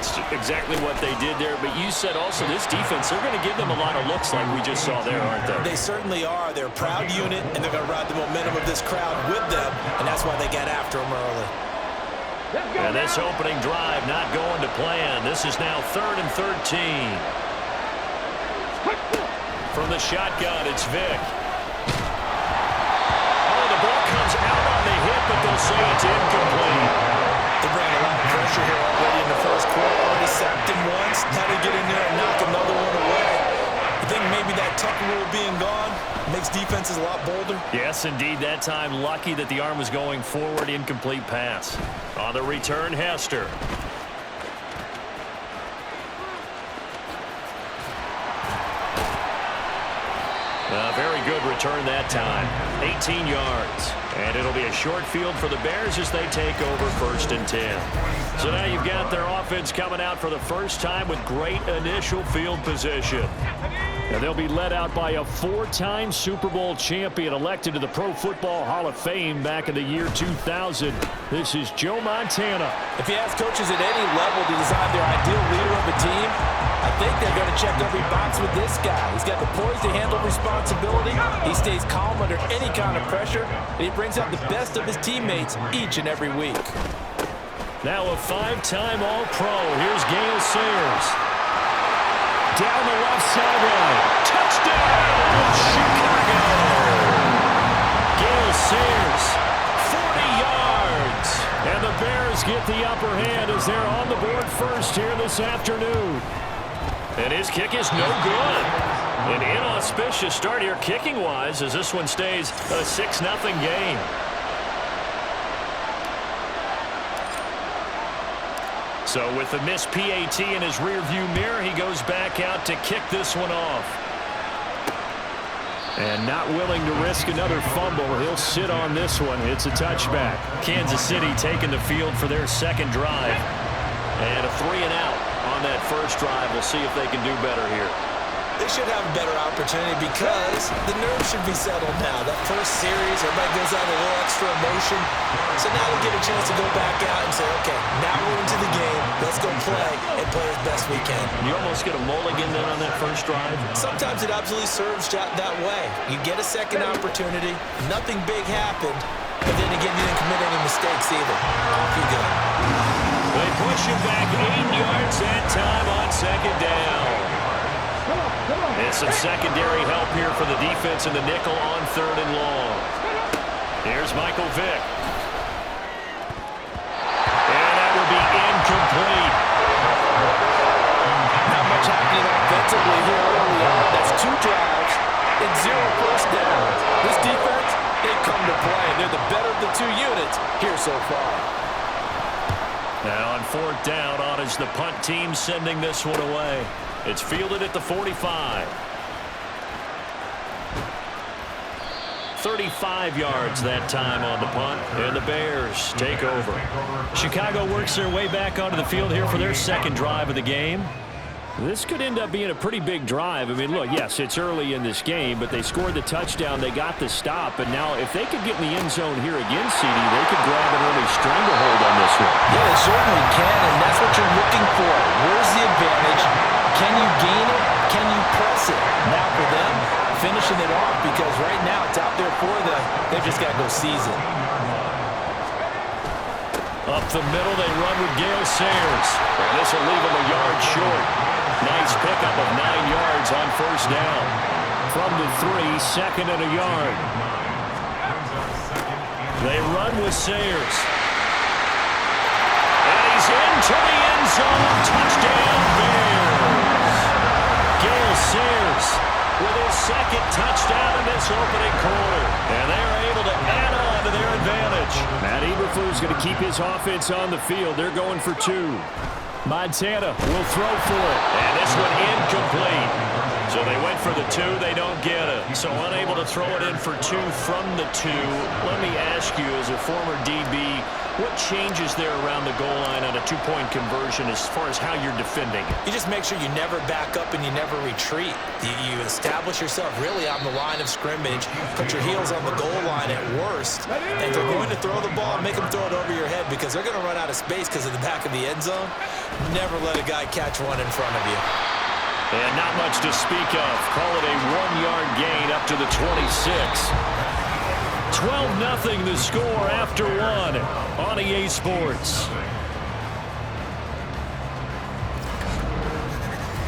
that's exactly what they did there. But you said also this defense, they're going to give them a lot of looks like we just saw there, aren't they? They certainly are. They're a proud unit, and they're going to ride the momentum of this crowd with them, and that's why they got after them early. And this opening drive not going to plan. This is now 3rd and 13. From the shotgun, it's Vick. Oh, the ball comes out on the hit, but they'll say it's incomplete. They're bringing a lot of pressure here already in the first quarter. Already sacked him once. Now they get in there and knock another one away. I think maybe that Tucker rule being gone makes defenses a lot bolder. Yes, indeed. That time, lucky that the arm was going forward. Incomplete pass. On the return, Hester. A very good return that time. 18 yards. And it'll be a short field for the Bears as they take over 1st and 10. So now you've got their offense coming out for the first time with great initial field position. And they'll be led out by a 4-time Super Bowl champion elected to the Pro Football Hall of Fame back in the year 2000. This is Joe Montana. If you ask coaches at any level to design their ideal leader of a team, I think they're going to check every box with this guy. He's got the poise to handle responsibility. He stays calm under any kind of pressure, and he brings out the best of his teammates each and every week. Now a 5-time All-Pro. Here's Gale Sayers. Down the left sideline. Touchdown, Chicago! Gale Sayers, 40 yards. And the Bears get the upper hand as they're on the board first here this afternoon. And his kick is no good. An inauspicious start here kicking-wise as this one stays a 6-0 game. So with the missed PAT in his rearview mirror, he goes back out to kick this one off. And not willing to risk another fumble, he'll sit on this one. It's a touchback. Kansas City taking the field for their second drive. And a 3-and-out on that first drive. We'll see if they can do better here. They should have a better opportunity because the nerves should be settled now. That first series, everybody goes out with a little extra emotion. So now they get a chance to go back out and say, okay, now we're into the game. Let's go play and play as best we can. You almost get a mulligan then on that first drive? Sometimes it absolutely serves that way. You get a second opportunity. Nothing big happened. But then again, you didn't commit any mistakes either. Off you go. They push him back 8 yards that time on second down. And some secondary help here for the defense in the nickel on 3rd and long. Here's Michael Vick. And that will be incomplete. Not much happening offensively here early on. That's 2 drives and 0 first downs. This defense, they come to play. They're the better of the 2 units here so far. Now on 4th down, on is the punt team sending this one away. It's fielded at the 45. 35 yards that time on the punt, and the Bears take over. Chicago works their way back onto the field here for their second drive of the game. This could end up being a pretty big drive. I mean, look, yes, it's early in this game, but they scored the touchdown. They got the stop, and now if they could get in the end zone here again, CD, they could grab an early stranglehold on this one. Yeah, they certainly can, and that's what you're looking for. Where's the advantage? Can you gain it? Can you press it? Now for them, finishing it off, because right now it's out there for them. They've just got to go seize it. Up the middle, they run with Gale Sayers. And this will leave them a yard short. Nice pickup of 9 yards on first down. From the 3, second and a yard. They run with Sayers. And he's into the end zone. Touchdown, Bears. Gale Sayers with his second touchdown in this opening quarter. And they're able to add on to their advantage. Matt Eberflus going to keep his offense on the field. They're going for 2. Montana will throw for it. And this one incomplete. So they went for the 2. They don't get it. So unable to throw it in for 2 from the 2. Let me ask you, as a former DB, what changes there around the goal line on a 2-point conversion as far as how you're defending it? You just make sure you never back up and you never retreat. You establish yourself really on the line of scrimmage, put your heels on the goal line at worst, and if they're going to throw the ball, make them throw it over your head because they're going to run out of space because of the back of the end zone. Never let a guy catch one in front of you. And not much to speak of. Call it a 1-yard gain up to the 26. 12-0 the score after 1 on EA Sports.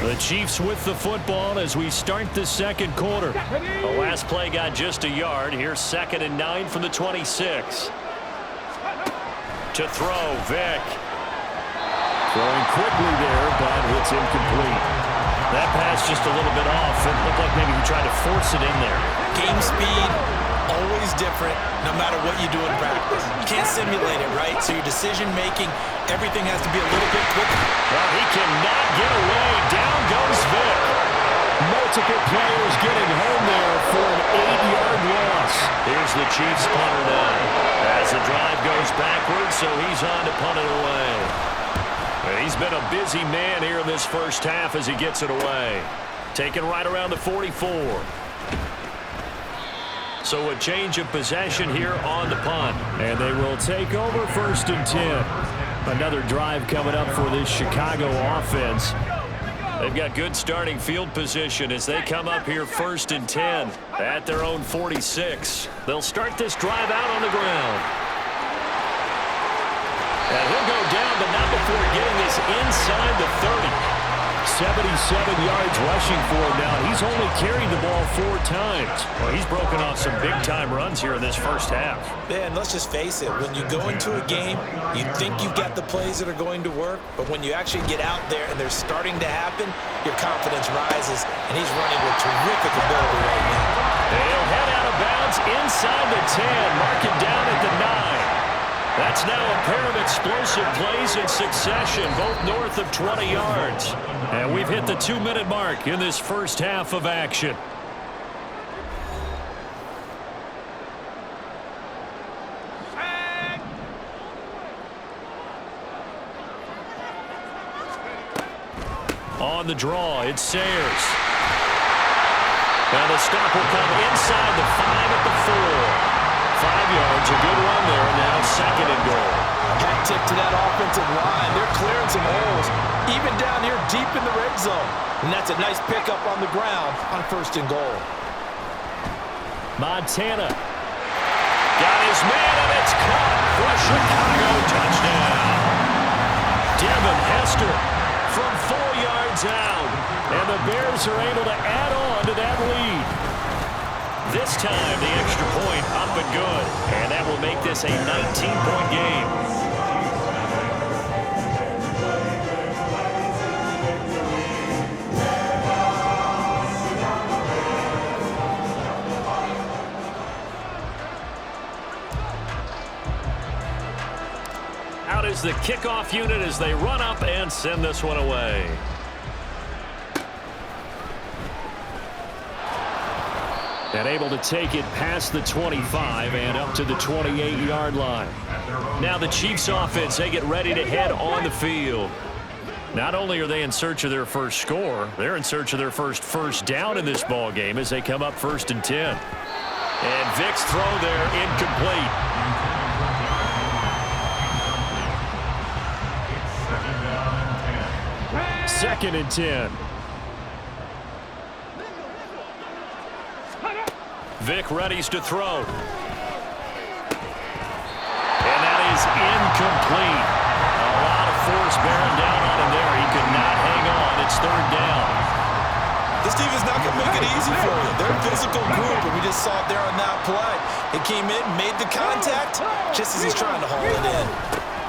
The Chiefs with the football as we start the second quarter. The last play got just a yard. Here's 2nd and 9 from the 26. To throw, Vick. Throwing quickly there, but it's incomplete. That pass just a little bit off. It looked like maybe he tried to force it in there. Game speed, always different, no matter what you do in practice. You can't simulate it, right? So your decision-making, everything has to be a little bit quicker. Well, he cannot get away. Down goes Vick. Multiple players getting home there for an 8-yard loss. Here's the Chiefs punter now. As the drive goes backwards, so he's on to punt it away. And he's been a busy man here in this first half as he gets it away. Taken right around the 44. So a change of possession here on the punt. And they will take over 1st and 10. Another drive coming up for this Chicago offense. They've got good starting field position as they come up here 1st and 10 at their own 46. They'll start this drive out on the ground. And he'll go down, but not before getting this inside the 30. 77 yards rushing for him now. He's only carried the ball 4 times. Well, he's broken off some big-time runs here in this first half. Yeah, and let's just face it. When you go into a game, you think you've got the plays that are going to work, but when you actually get out there and they're starting to happen, your confidence rises, and he's running with terrific ability right now. They'll head out of bounds inside the 10, mark it down at the 9. That's now a pair of explosive plays in succession, both north of 20 yards. And we've hit the 2-minute mark in this first half of action. On the draw, it's Sayers. And the stop will come inside the 5 at the 4. 5 yards, a good run there, and now 2nd and goal. Hat tip to that offensive line. They're clearing some holes, even down here deep in the red zone. And that's a nice pickup on the ground on 1st and goal. Montana. Got his man, and it's caught for a Chicago touchdown. Devin Hester from 4 yards out. And the Bears are able to add on to that lead. This time, the extra point up and good. And that will make this a 19-point game. Out is the kickoff unit as they run up and send this one away. And able to take it past the 25 and up to the 28-yard line. Now the Chiefs offense, they get ready to head on the field. Not only are they in search of their first score, they're in search of their first down in this ball game as they come up 1st and 10. And Vick's throw there incomplete. Second and 10. Vick readies to throw. And that is incomplete. A lot of force bearing down on him there. He could not hang on. It's 3rd down. This team is not going to make it easy for you. They're a physical group, and we just saw it there on that play. He came in, made the contact, just as he's trying to haul it in.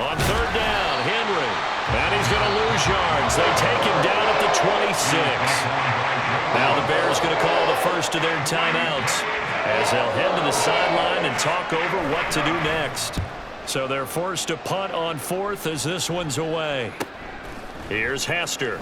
On 3rd down, Henry. And he's going to lose yards. They take him down at the 26. Now the Bears going to call the first of their timeouts as they'll head to the sideline and talk over what to do next. So they're forced to punt on 4th as this one's away. Here's Hester.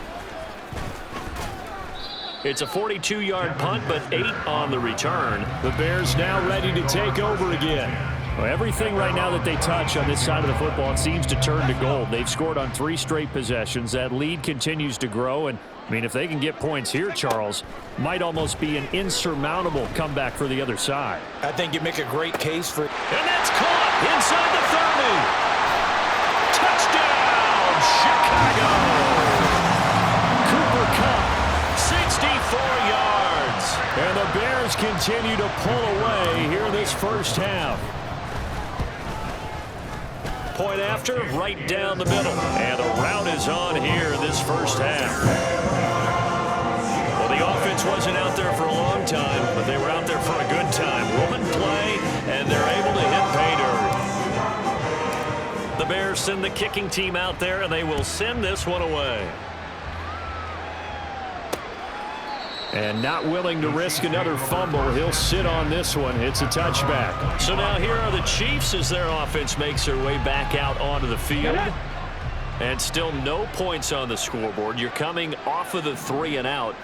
It's a 42-yard punt, but 8 on the return. The Bears now ready to take over again. Well, everything right now that they touch on this side of the football, it seems to turn to gold. They've scored on 3 straight possessions. That lead continues to grow. And, I mean, if they can get points here, Charles, might almost be an insurmountable comeback for the other side. I think you make a great case for it. And that's caught inside the 30. Touchdown, Chicago. Cooper Kupp, 64 yards. And the Bears continue to pull away here in this first half. Point after, right down the middle. And the route is on here in this first half. Well, the offense wasn't out there for a long time, but they were out there for a good time. One play, and they're able to hit pay dirt. The Bears send the kicking team out there, and they will send this one away. And not willing to risk another fumble, he'll sit on this one. It's a touchback. So now here are the Chiefs as their offense makes their way back out onto the field. And still no points on the scoreboard. You're coming off of the 3 and out.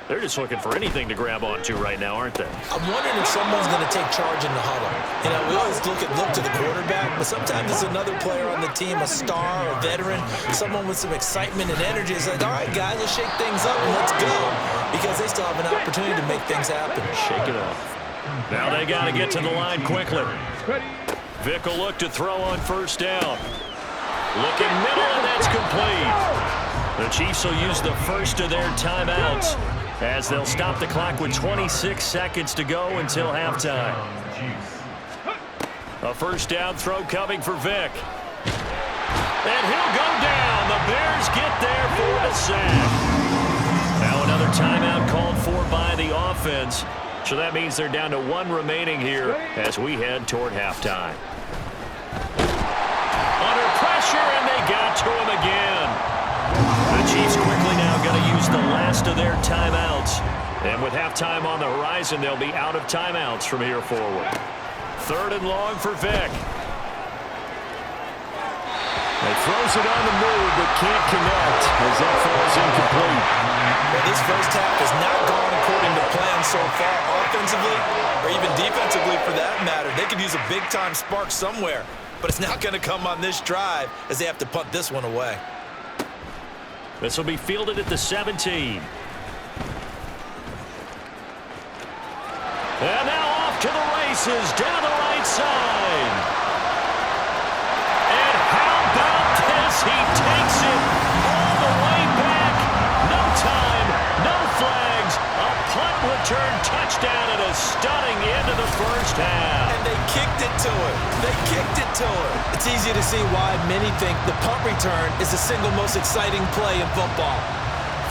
They're just looking for anything to grab onto right now, aren't they? I'm wondering if someone's going to take charge in the huddle. You know, we always look to the quarterback, but sometimes it's another player on the team, a star, a veteran, someone with some excitement and energy. It's like, all right, guys, let's shake things up and let's go, because they still have an opportunity to make things happen. Shake it off. Now they got to get to the line quickly. Vick will look to throw on first down. Looking middle, and that's complete. The Chiefs will use the first of their timeouts, as they'll stop the clock with 26 seconds to go until halftime. A first down throw coming for Vick. And he'll go down. The Bears get there for the sack. Now another timeout called for by the offense. So that means they're down to 1 remaining here as we head toward halftime. Under pressure, and they got to him again. The Chiefs quickly now going to use the last of their timeouts. And with halftime on the horizon, they'll be out of timeouts from here forward. 3rd and long for Vick. He throws it on the move, but can't connect as that falls incomplete. Well, this first half has not gone according to plan so far, offensively or even defensively for that matter. They could use a big-time spark somewhere, but it's not going to come on this drive as they have to punt this one away. This will be fielded at the 17. And now off to the races down the right side. And how about this? He takes it all the way back. No time, no flags. A punt return touchdown and a stunning end of the first half. And they kicked it to him. They kicked it to him. It's easy to see why many think the punt return is the single most exciting play in football.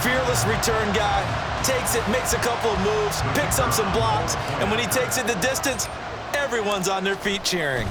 Fearless return guy, takes it, makes a couple of moves, picks up some blocks, and when he takes it the distance, everyone's on their feet cheering.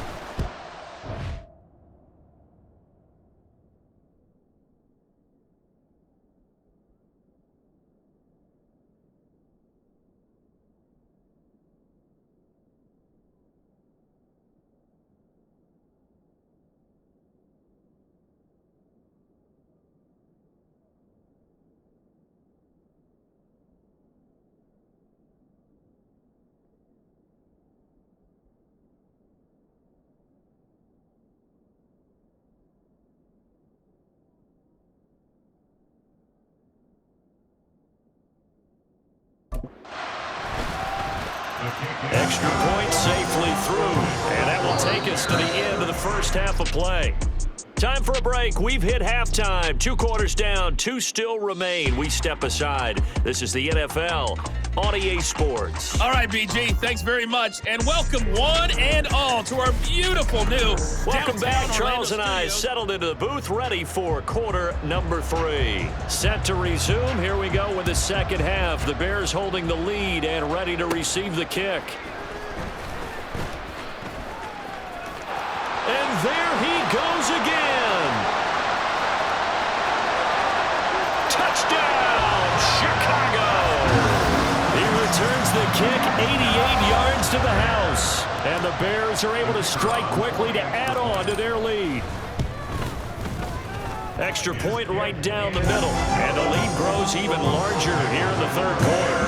Extra point safely through, and that will take us to the end of the first half of play. Time for a break. We've hit halftime. 2 quarters down, 2 still remain. We step aside. This is the NFL on EA Sports. All right, BG, thanks very much, and welcome one and all to our beautiful new Welcome back. downtown Charles and Orlando I studios. settled into the booth, ready for quarter number 3. Set to resume. Here we go with the second half. The Bears holding the lead and ready to receive the kick. And there he goes again. Touchdown, Chicago. He returns the kick 88 yards to the house. And the Bears are able to strike quickly to add on to their lead. Extra point right down the middle. And the lead grows even larger here in the third quarter.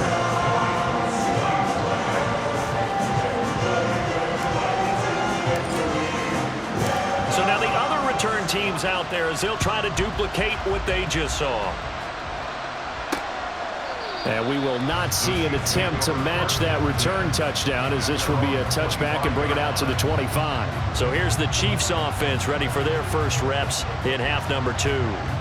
So now the other return teams out there as they'll try to duplicate what they just saw. And we will not see an attempt to match that return touchdown, as this will be a touchback and bring it out to the 25. So here's the Chiefs offense ready for their first reps in half number 2.